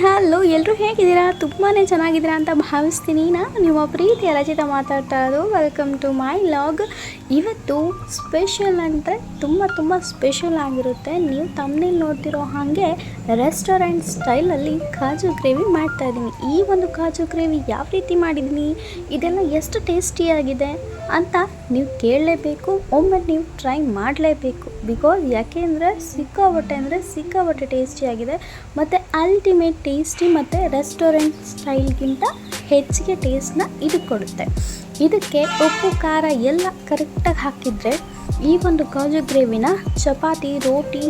Hello ಎಲ್ಲರೂ ಹೇಗಿದ್ದೀರಾ? ತುಂಬಾ ಚೆನ್ನಾಗಿದ್ದೀರಾ ಅಂತ ಭಾವಿಸ್ತೀನಿ. ನಾನು ನಿಮ್ಮ ಪ್ರೀತಿಯ ರಚಿತ ಮಾತಾಡ್ತಾ ಇರೋದು. Welcome to my log. ಇವತ್ತು ಸ್ಪೆಷಲ್ ಅಂದರೆ ತುಂಬ ಸ್ಪೆಷಲ್ ಆಗಿರುತ್ತೆ. ನೀವು ತಮ್ಮನೇಲಿ ನೋಡ್ತಿರೋ ಹಾಗೆ ರೆಸ್ಟೋರೆಂಟ್ ಸ್ಟೈಲಲ್ಲಿ ಕಾಜು ಗ್ರೇವಿ ಮಾಡ್ತಾಯಿದ್ದೀನಿ. ಈ ಒಂದು ಕಾಜು ಗ್ರೇವಿ ಯಾವ ರೀತಿ ಮಾಡಿದ್ದೀನಿ, ಇದೆಲ್ಲ ಎಷ್ಟು ಟೇಸ್ಟಿಯಾಗಿದೆ ಅಂತ ನೀವು ಕೇಳಲೇಬೇಕು, ಒಮ್ಮೆ ನೀವು ಟ್ರೈ ಮಾಡಲೇಬೇಕು. ಬಿಕಾಸ್ ಯಾಕೆ ಅಂದರೆ ಸಿಕ್ಕಾಪಟ್ಟೆ ಟೇಸ್ಟಿಯಾಗಿದೆ ಮತ್ತು ಅಲ್ಟಿಮೇಟ್ ಟೇಸ್ಟಿ ಮತ್ತು ರೆಸ್ಟೋರೆಂಟ್ ಸ್ಟೈಲ್ಗಿಂತ ಹೆಚ್ಚಿಗೆ ಟೇಸ್ಟ್ನ ಇದು ಕೊಡುತ್ತೆ. ಇದಕ್ಕೆ ಉಪ್ಪು ಖಾರ ಎಲ್ಲ ಕರೆಕ್ಟಾಗಿ ಹಾಕಿದರೆ ಈ ಒಂದು ಕಾಜು ಗ್ರೇವಿನ ಚಪಾತಿ, ರೋಟಿ,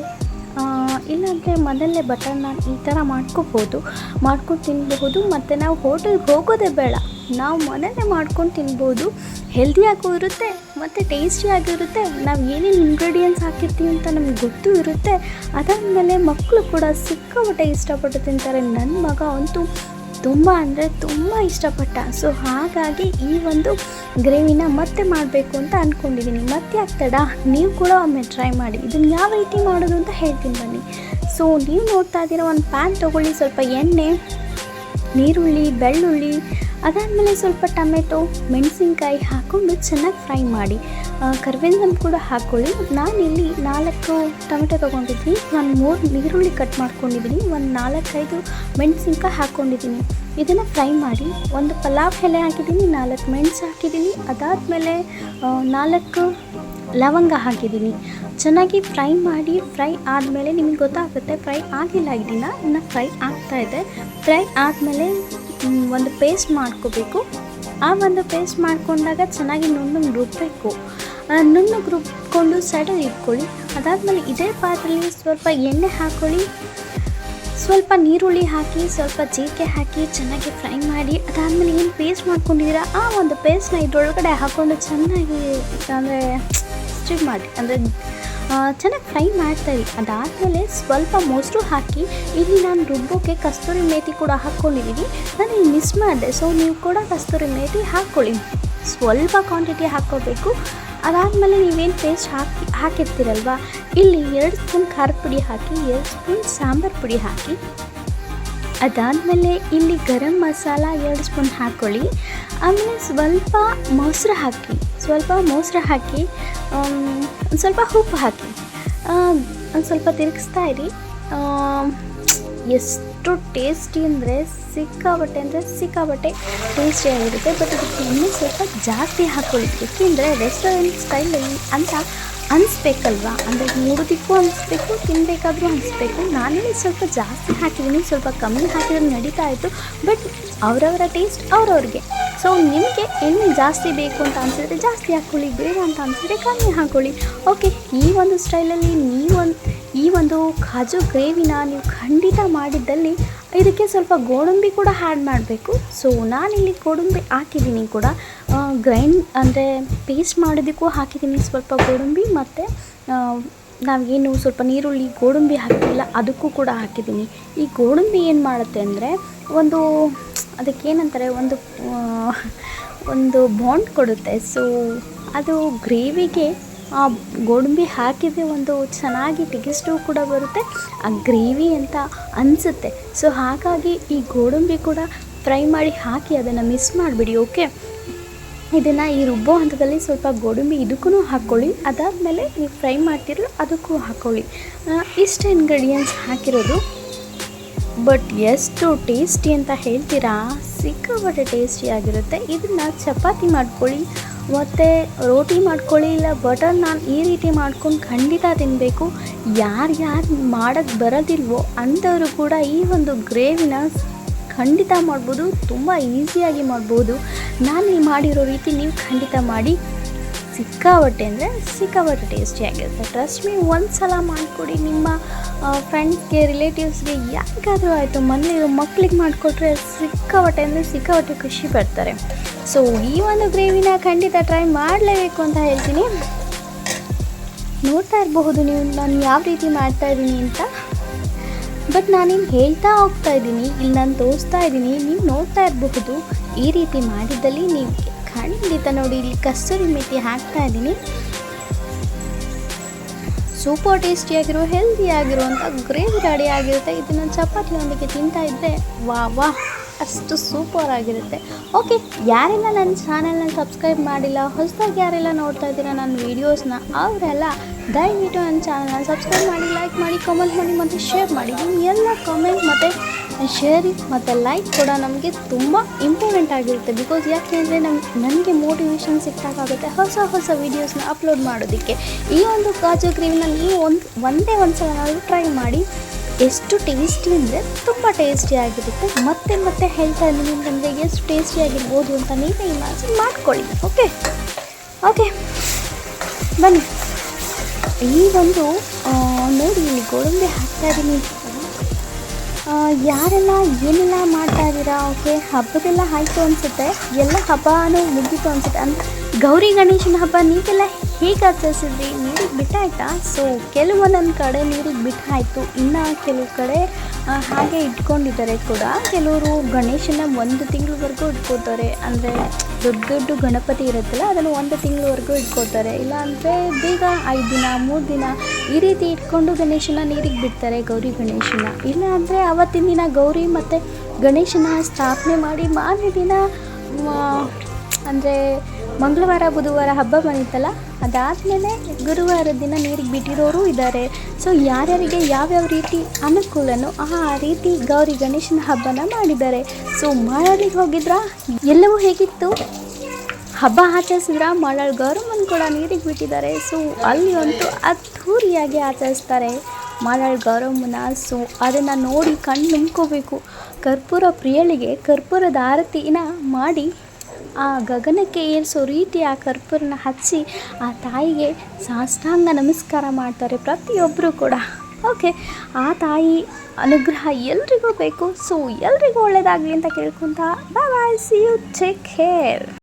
ಇಲ್ಲಾಂದರೆ ಮನೆಯಲ್ಲೇ ಬಟರ್ ನಾನ್ ಈ ಥರ ಮಾಡ್ಕೊಂಡು ತಿನ್ಬಹುದು. ಮತ್ತು ನಾವು ಹೋಟೆಲ್ಗೆ ಹೋಗೋದೇ ಬೇಡ, ನಾವು ಮನೆಯಲ್ಲೇ ಮಾಡ್ಕೊಂಡು ತಿನ್ಬೋದು. ಹೆಲ್ದಿಯಾಗೂ ಇರುತ್ತೆ ಮತ್ತು ಟೇಸ್ಟಿಯಾಗಿರುತ್ತೆ. ನಾವು ಏನೇನು ಇಂಗ್ರೀಡಿಯೆಂಟ್ಸ್ ಹಾಕಿರ್ತೀವಿ ಅಂತ ನಮಗೆ ಗೊತ್ತೂ ಇರುತ್ತೆ. ಅದಾದಮೇಲೆ ಮಕ್ಕಳು ಕೂಡ ಸಿಕ್ಕಾಪಟ್ಟೆ ಇಷ್ಟಪಟ್ಟು ತಿಂತಾರೆ. ನನ್ನ ಮಗ ಅಂತೂ ತುಂಬ ಅಂದರೆ ತುಂಬ ಇಷ್ಟಪಟ್ಟ. ಸೊ ಹಾಗಾಗಿ ಈ ಒಂದು ಗ್ರೇವಿನ ಮತ್ತೆ ಮಾಡಬೇಕು ಅಂತ ಅಂದ್ಕೊಂಡಿದ್ದೀನಿ. ಮತ್ತೆ ಆಗ್ತಡ, ನೀವು ಕೂಡ ಒಮ್ಮೆ ಟ್ರೈ ಮಾಡಿ. ಇದನ್ನು ಯಾವ ರೀತಿ ಮಾಡೋದು ಅಂತ ಹೇಳ್ತೀನಿ ಬನ್ನಿ. ಸೊ ನೀವು ನೋಡ್ತಾ ಇದ್ದೀರ, ಒಂದು ಪ್ಯಾನ್ ತೊಗೊಳ್ಳಿ, ಸ್ವಲ್ಪ ಎಣ್ಣೆ, ನೀರುಳ್ಳಿ, ಬೆಳ್ಳುಳ್ಳಿ, ಅದಾದಮೇಲೆ ಸ್ವಲ್ಪ ಟೊಮೆಟೊ, ಮೆಣಸಿನ್ಕಾಯಿ ಹಾಕ್ಕೊಂಡು ಚೆನ್ನಾಗಿ ಫ್ರೈ ಮಾಡಿ. ಕರಿಬೇವು ಕೂಡ ಹಾಕ್ಕೊಳ್ಳಿ. ನಾನಿಲ್ಲಿ 4 ಟೊಮೆಟೊ ತೊಗೊಂಡಿದ್ದೀನಿ, ನಾನು 3 ನೀರುಳ್ಳಿ ಕಟ್ ಮಾಡ್ಕೊಂಡಿದ್ದೀನಿ, ಒಂದು 4-5 ಮೆಣಸಿನ್ಕಾಯಿ ಹಾಕ್ಕೊಂಡಿದ್ದೀನಿ. ಇದನ್ನು ಫ್ರೈ ಮಾಡಿ. ಒಂದು ಪಲಾವ್ ಎಲೆ ಹಾಕಿದ್ದೀನಿ, 4 ಮೆಣಸು ಹಾಕಿದ್ದೀನಿ, ಅದಾದಮೇಲೆ 4 ಲವಂಗ ಹಾಕಿದ್ದೀನಿ. ಚೆನ್ನಾಗಿ ಫ್ರೈ ಮಾಡಿ. ಫ್ರೈ ಆದಮೇಲೆ ನಿಮಗೆ ಗೊತ್ತಾಗುತ್ತೆ ಫ್ರೈ ಆಗಿಲ್ಲ, ಇನ್ನು ಫ್ರೈ ಆಗ್ತಾಯಿದೆ. ಫ್ರೈ ಆದಮೇಲೆ ಒಂದು ಪೇಸ್ಟ್ ಮಾಡ್ಕೋಬೇಕು. ಆ ಒಂದು ಪೇಸ್ಟ್ ಮಾಡಿಕೊಂಡಾಗ ಚೆನ್ನಾಗಿ ನುಣ್ಣಗೆ ರುಬ್ಬಬೇಕು. ನುಣ್ಣಗೆ ರುಬ್ಕೊಂಡು ಸೈಡಲ್ಲಿ ಇಟ್ಕೊಳ್ಳಿ. ಅದಾದಮೇಲೆ ಇದೇ ಪಾತ್ರೆಯಲ್ಲಿ ಸ್ವಲ್ಪ ಎಣ್ಣೆ ಹಾಕ್ಕೊಳ್ಳಿ, ಸ್ವಲ್ಪ ನೀರುಳ್ಳಿ ಹಾಕಿ, ಸ್ವಲ್ಪ ಜೀರಿಗೆ ಹಾಕಿ ಚೆನ್ನಾಗಿ ಫ್ರೈ ಮಾಡಿ. ಅದಾದಮೇಲೆ ಏನು ಪೇಸ್ಟ್ ಮಾಡ್ಕೊಂಡಿದ್ದೀರಾ ಆ ಒಂದು ಪೇಸ್ಟ್ನ ಇದರೊಳಗಡೆ ಹಾಕ್ಕೊಂಡು ಚೆನ್ನಾಗಿ ಅಂದರೆ ಸ್ಟಿರ್ ಮಾಡಿ, ಅಂದರೆ ಚೆನ್ನಾಗಿ ಫ್ರೈ ಮಾಡ್ತಾಯಿರಿ. ಅದಾದಮೇಲೆ ಸ್ವಲ್ಪ ಮೊಸರು ಹಾಕಿ. ಇಲ್ಲಿ ನಾನು ರುಬ್ಬೋಕ್ಕೆ ಕಸ್ತೂರಿ ಮೇಥಿ ಕೂಡ ಹಾಕ್ಕೊಂಡಿದ್ದೀನಿ. ನಾನು ಇಲ್ಲಿ ಮಿಸ್ ಮಾಡಿದೆ, ಸೊ ನೀವು ಕೂಡ ಕಸ್ತೂರಿ ಮೇಥಿ ಹಾಕ್ಕೊಳ್ಳಿ. ಸ್ವಲ್ಪ ಕ್ವಾಂಟಿಟಿ ಹಾಕ್ಕೋಬೇಕು. ಅದಾದಮೇಲೆ ನೀವೇನು ಪೇಸ್ಟ್ ಹಾಕಿರ್ತೀರಲ್ವ, ಇಲ್ಲಿ 2 ಸ್ಪೂನ್ ಖಾರದ ಪುಡಿ ಹಾಕಿ, 2 ಸ್ಪೂನ್ ಸಾಂಬಾರು ಪುಡಿ ಹಾಕಿ. ಅದಾದಮೇಲೆ ಇಲ್ಲಿ ಗರಂ ಮಸಾಲ 2 ಸ್ಪೂನ್ ಹಾಕ್ಕೊಳ್ಳಿ. ಆಮೇಲೆ ಸ್ವಲ್ಪ ಮೊಸರು ಹಾಕಿ, ಒಂದು ಸ್ವಲ್ಪ ಉಪ್ಪು ಹಾಕಿ, ಒಂದು ಸ್ವಲ್ಪ ತಿರುಗಿಸ್ತಾ ಇರಿ. ಎಷ್ಟು ಟೇಸ್ಟಿ ಅಂದರೆ ಸಿಕ್ಕಾಪಟ್ಟೆ ಟೇಸ್ಟಿಯಾಗಿರುತ್ತೆ. ಬಟ್ ಇದಕ್ಕೆ ಇನ್ನೂ ಸ್ವಲ್ಪ ಜಾಸ್ತಿ ಹಾಕ್ಕೊಳ್ಳಿ. ಏಕೆಂದರೆ ರೆಸ್ಟೋರೆಂಟ್ ಸ್ಟೈಲಲ್ಲಿ ಅಂತ ಅನಿಸ್ಬೇಕಲ್ವಾ, ಅಂದರೆ ನೋಡೋದಕ್ಕೂ ಅನಿಸ್ಬೇಕು, ತಿನ್ನಬೇಕಾದ್ರೂ ಅನಿಸ್ಬೇಕು. ನಾನಿಲ್ಲಿ ಸ್ವಲ್ಪ ಜಾಸ್ತಿ ಹಾಕಿದ್ದೀನಿ, ಸ್ವಲ್ಪ ಕಮ್ಮಿ ಹಾಕಿದ್ರೆ ನಡೀತಾ ಇತ್ತು. ಬಟ್ ಅವರವರ ಟೇಸ್ಟ್ ಅವ್ರವ್ರಿಗೆ. ಸೊ ನಿಮಗೆ ಎಣ್ಣೆ ಜಾಸ್ತಿ ಬೇಕು ಅಂತ ಅನಿಸಿದ್ರೆ ಜಾಸ್ತಿ ಹಾಕ್ಕೊಳ್ಳಿ, ಬೇಡ ಅಂತ ಅನಿಸಿದ್ರೆ ಕಮ್ಮಿ ಹಾಕ್ಕೊಳ್ಳಿ. ಓಕೆ, ಈ ಒಂದು ಸ್ಟೈಲಲ್ಲಿ ಈ ಒಂದು ಕಾಜು ಗ್ರೇವಿನ ನೀವು ಖಂಡಿತ ಮಾಡಿದ್ದಲ್ಲಿ ಇದಕ್ಕೆ ಸ್ವಲ್ಪ ಗೋಡಂಬಿ ಕೂಡ ಆ್ಯಡ್ ಮಾಡಬೇಕು. ಸೊ ನಾನಿಲ್ಲಿ ಗೋಡಂಬಿ ಹಾಕಿದ್ದೀನಿ ಕೂಡ, ಅಂದರೆ ಪೇಸ್ಟ್ ಮಾಡೋದಕ್ಕೂ ಹಾಕಿದ್ದೀನಿ ಸ್ವಲ್ಪ ಗೋಡಂಬಿ. ಮತ್ತು ನಾವೇನು ಸ್ವಲ್ಪ ನೀರುಳ್ಳಿ ಗೋಡಂಬಿ ಹಾಕಿಲ್ಲ ಅದಕ್ಕೂ ಕೂಡ ಹಾಕಿದ್ದೀನಿ. ಈ ಗೋಡಂಬಿ ಏನು ಮಾಡುತ್ತೆ ಅಂದರೆ ಅದಕ್ಕೇನಂತಾರೆ, ಒಂದು ಬಾಂಡ್ ಕೊಡುತ್ತೆ. ಸೊ ಅದು ಗ್ರೇವಿಗೆ ಆ ಗೋಡಂಬಿ ಹಾಕಿದರೆ ಒಂದು ಚೆನ್ನಾಗಿ ಟೇಸ್ಟು ಕೂಡ ಬರುತ್ತೆ, ಆ ಗ್ರೇವಿ ಅಂತ ಅನಿಸುತ್ತೆ. ಸೊ ಹಾಗಾಗಿ ಈ ಗೋಡಂಬಿ ಕೂಡ ಫ್ರೈ ಮಾಡಿ ಹಾಕಿ, ಅದನ್ನು ಮಿಸ್ ಮಾಡಿಬಿಡಿ. ಓಕೆ, ಇದನ್ನು ಈ ರುಬ್ಬೋ ಹಂತದಲ್ಲಿ ಸ್ವಲ್ಪ ಗೋಡಂಬಿ ಇದಕ್ಕೂ ಹಾಕ್ಕೊಳ್ಳಿ. ಅದಾದಮೇಲೆ ನೀವು ಫ್ರೈ ಮಾಡ್ತಿರಲ್ಲ ಅದಕ್ಕೂ ಹಾಕ್ಕೊಳ್ಳಿ. ಇಷ್ಟು ಇಂಗ್ರೀಡಿಯೆಂಟ್ಸ್ ಹಾಕಿರೋದು. ಬಟ್ ಎಷ್ಟು ಟೇಸ್ಟಿ ಅಂತ ಹೇಳ್ತೀರಾ, ಸಿಕ್ಕಾಪಟ್ಟೆ ಟೇಸ್ಟಿಯಾಗಿರುತ್ತೆ. ಇದನ್ನು ಚಪಾತಿ ಮಾಡ್ಕೊಳ್ಳಿ, ಮತ್ತು ರೋಟಿ ಮಾಡ್ಕೊಳ್ಳಿ, ಇಲ್ಲ ಬಟರ್ ನಾನ್, ಈ ರೀತಿ ಮಾಡ್ಕೊಂಡು ಖಂಡಿತ ತಿನ್ನಬೇಕು. ಯಾರು ಮಾಡೋಕ್ಕೆ ಬರೋದಿಲ್ವೋ ಅಂಥವರು ಕೂಡ ಈ ಒಂದು ಗ್ರೇವಿನ ಖಂಡಿತ ಮಾಡ್ಬೋದು, ತುಂಬ ಈಸಿಯಾಗಿ ಮಾಡ್ಬೋದು. ನಾನಿಲ್ಲಿ ಮಾಡಿರೋ ರೀತಿ ನೀವು ಖಂಡಿತ ಮಾಡಿ. ಸಿಕ್ಕಾಪಟ್ಟೆ ಟೇಸ್ಟಿಯಾಗಿರುತ್ತೆ. ಟ್ರಸ್ಟ್ ಮೀ, ಒಂದು ಸಲ ಮಾಡಿಕೊಡಿ. ನಿಮ್ಮ ಫ್ರೆಂಡ್ಸ್ಗೆ, ರಿಲೇಟಿವ್ಸ್ಗೆ, ಯಾರಿಗಾದರೂ ಆಯಿತು, ಮನೇಲಿರೋ ಮಕ್ಳಿಗೆ ಮಾಡಿಕೊಟ್ರೆ ಸಿಕ್ಕಾಪಟ್ಟೆ ಖುಷಿ ಪಡ್ತಾರೆ. ಸೊ ಈ ಒಂದು ಗ್ರೇವಿನ ಖಂಡಿತ ಟ್ರೈ ಮಾಡಲೇಬೇಕು ಅಂತ ಹೇಳ್ತೀನಿ. ನೋಡ್ತಾ ಇರಬಹುದು ನೀವು ನಾನು ಯಾವ ರೀತಿ ಮಾಡ್ತಾಯಿದ್ದೀನಿ ಅಂತ. ಬಟ್ ನಾನೇನು ಹೇಳ್ತಾ ಹೋಗ್ತಾ ಇದ್ದೀನಿ, ಇಲ್ಲಿ ನಾನು ತೋರಿಸ್ತಾ ಇದ್ದೀನಿ, ನೀವು ನೋಡ್ತಾ ಇರಬಹುದು. ಈ ರೀತಿ ಮಾಡಿದ್ದಲ್ಲಿ ನೀವು ಖಂಡಿತ ನೋಡಿ, ಇಲ್ಲಿ ಕಸ್ತೂರಿ ಮೇಥಿ ಹಾಕ್ತಾ ಇದ್ದೀನಿ. ಸೂಪರ್ ಟೇಸ್ಟಿಯಾಗಿರೋ ಹೆಲ್ದಿಯಾಗಿರುವಂಥ ಗ್ರೇವಿ ರೆಡಿ ಆಗಿರುತ್ತೆ. ಇದನ್ನು ಚಪಾತಿಯೊಂದಿಗೆ ತಿಂತಾ ಇದ್ದರೆ ವಾ ಅಷ್ಟು ಸೂಪರ್ ಆಗಿರುತ್ತೆ. ಓಕೆ, ಯಾರೆಲ್ಲ ನನ್ನ ಚಾನಲ್ನ ಸಬ್ಸ್ಕ್ರೈಬ್ ಮಾಡಿಲ್ಲ, ಹೊಸದಾಗಿ ಯಾರೆಲ್ಲ ನೋಡ್ತಾ ಇದ್ದೀರಾ ನನ್ನ ವೀಡಿಯೋಸ್ನ, ಅವರೆಲ್ಲ ದಯವಿಟ್ಟು ನನ್ನ ಚಾನಲ್ನ ಸಬ್ಸ್ಕ್ರೈಬ್ ಮಾಡಿ, ಲೈಕ್ ಮಾಡಿ, ಕಮೆಂಟ್ ಮಾಡಿ ಮತ್ತು ಶೇರ್ ಮಾಡಿ. ನಿಮ್ಮ ಎಲ್ಲ ಕಮೆಂಟ್ ಮತ್ತು ಶೇರಿಂಗ್ ಮತ್ತು ಲೈಕ್ ಕೂಡ ನಮಗೆ ತುಂಬ ಇಂಪಾರ್ಟೆಂಟ್ ಆಗಿರುತ್ತೆ. ಬಿಕಾಸ್ ಯಾಕೆ ಅಂದರೆ ನನಗೆ ಮೋಟಿವೇಶನ್ ಸಿಕ್ಕಾಗುತ್ತೆ ಹೊಸ ವೀಡಿಯೋಸ್ನ ಅಪ್ಲೋಡ್ ಮಾಡೋದಕ್ಕೆ. ಈ ಒಂದು ಕಾಜು ಗ್ರೇವಿನ ನೀವು ಒಂದೇ ಸಲ ನಾವು ಟ್ರೈ ಮಾಡಿ. ಎಷ್ಟು ಟೇಸ್ಟಿ ಅಂದರೆ ತುಂಬ ಟೇಸ್ಟಿಯಾಗಿರುತ್ತೆ. ಮತ್ತೆ ಹೇಳ್ತಾ ಇದ್ದೀನಿ ಅಂತಂದರೆ ಎಷ್ಟು ಟೇಸ್ಟಿಯಾಗಿರ್ಬೋದು ಅಂತ ನೀವೇ ಇಮ್ಯಾಜಿನ್ ಮಾಡ್ಕೊಳ್ಳಿ. ಓಕೆ ಬನ್ನಿ. ಈ ಒಂದು ನೋಡಿ, ಇಲ್ಲಿ ಗೋಡಂಬಿ ಹಾಕ್ತಾಯಿದ್ದೀನಿ. ಯಾರೆಲ್ಲ ಏನೆಲ್ಲ ಮಾಡ್ತಾ ಇದ್ದೀರಾ? ಓಕೆ, ಹಬ್ಬದೆಲ್ಲ ಆಯಿತು ಅನಿಸುತ್ತೆ, ಎಲ್ಲ ಹಬ್ಬನೂ ಮುಗೀತು ಅನಿಸುತ್ತೆ. ಅಂದರೆ ಗೌರಿ ಗಣೇಶನ ಹಬ್ಬ ನೀವೆಲ್ಲ ಹೇಗೆ ಆಚರಿಸಿದ್ರಿ? ನೀರಿಗೆ ಬಿಟ್ಟಾಯ್ತಾ? ಸೊ ಕೆಲವೊಂದೊಂದು ಕಡೆ ನೀರಿಗೆ ಬಿಟ್ಟಾಯಿತು, ಇನ್ನು ಕೆಲವು ಕಡೆ ಹಾಗೆ ಇಟ್ಕೊಂಡಿದ್ದಾರೆ ಕೂಡ. ಕೆಲವರು ಗಣೇಶನ 1 ತಿಂಗಳವರೆಗೂ ಇಟ್ಕೋತಾರೆ. ಅಂದರೆ ದೊಡ್ಡ ಗಣಪತಿ ಇರುತ್ತಲ್ಲ, ಅದನ್ನು 1 ತಿಂಗಳವರೆಗೂ ಇಟ್ಕೋತಾರೆ. ಇಲ್ಲಾಂದರೆ ಬೇಗ 5 ದಿನ 3 ದಿನ ಈ ರೀತಿ ಇಟ್ಕೊಂಡು ಗಣೇಶನ ನೀರಿಗೆ ಬಿಡ್ತಾರೆ, ಗೌರಿ ಗಣೇಶನ. ಇಲ್ಲ ಅಂದರೆ ಆವತ್ತಿನ ದಿನ ಗೌರಿ ಮತ್ತು ಗಣೇಶನ ಸ್ಥಾಪನೆ ಮಾಡಿ ಮಾರನೇ ದಿನ ಅಂದರೆ ಮಂಗಳವಾರ ಬುಧವಾರ ಹಬ್ಬ ಬಂದಿತ್ತಲ್ಲ, ಅದಾದಮೇಲೆ ಗುರುವಾರದ ದಿನ ನೀರಿಗೆ ಬಿಟ್ಟಿರೋರು ಇದ್ದಾರೆ. ಸೊ ಯಾರ್ಯಾರಿಗೆ ಯಾವ್ಯಾವ ರೀತಿ ಅನುಕೂಲನೋ ಆ ರೀತಿ ಗೌರಿ ಗಣೇಶನ ಹಬ್ಬನ ಮಾಡಿದ್ದಾರೆ. ಸೊ ಮಾಡಲಿಕ್ಕೆ ಹೋಗಿದ್ರಾ? ಎಲ್ಲವೂ ಹೇಗಿತ್ತು? ಹಬ್ಬ ಆಚರಿಸಿದ್ರ? ಮಾಡಾಳ್ ಗೌರಮ್ಮನ ಕೂಡ ನೀರಿಗೆ ಬಿಟ್ಟಿದ್ದಾರೆ. ಸೊ ಅಲ್ಲಿ ಅಂತೂ ಅದ್ಧೂರಿಯಾಗಿ ಆಚರಿಸ್ತಾರೆ ಮಾಡಾಳ್ ಗೌರಮ್ಮನ. ಸೊ ಅದನ್ನು ನೋಡಿ ಕಣ್ಣು ನಂಬ್ಕೋಬೇಕು. ಕರ್ಪೂರ ಪ್ರಿಯಳಿಗೆ ಕರ್ಪೂರದ ಆರತಿನ ಮಾಡಿ ಆ ಗಗನಕ್ಕೆ ಏರಿಸೋ ರೀತಿ ಆ ಕರ್ಪೂರನ ಹಚ್ಚಿ ಆ ತಾಯಿಗೆ ಸಾಷ್ಟಾಂಗ ನಮಸ್ಕಾರ ಮಾಡ್ತಾರೆ ಪ್ರತಿಯೊಬ್ಬರು ಕೂಡ. ಓಕೆ, ಆ ತಾಯಿ ಅನುಗ್ರಹ ಎಲ್ರಿಗೂ ಬೇಕು. ಸೊ ಎಲ್ರಿಗೂ ಒಳ್ಳೆಯದಾಗಲಿ ಅಂತ ಕೇಳ್ಕೊತ ಬಾಯ್, ಸಿ ಯು, ಟೇಕ್ ಕೇರ್.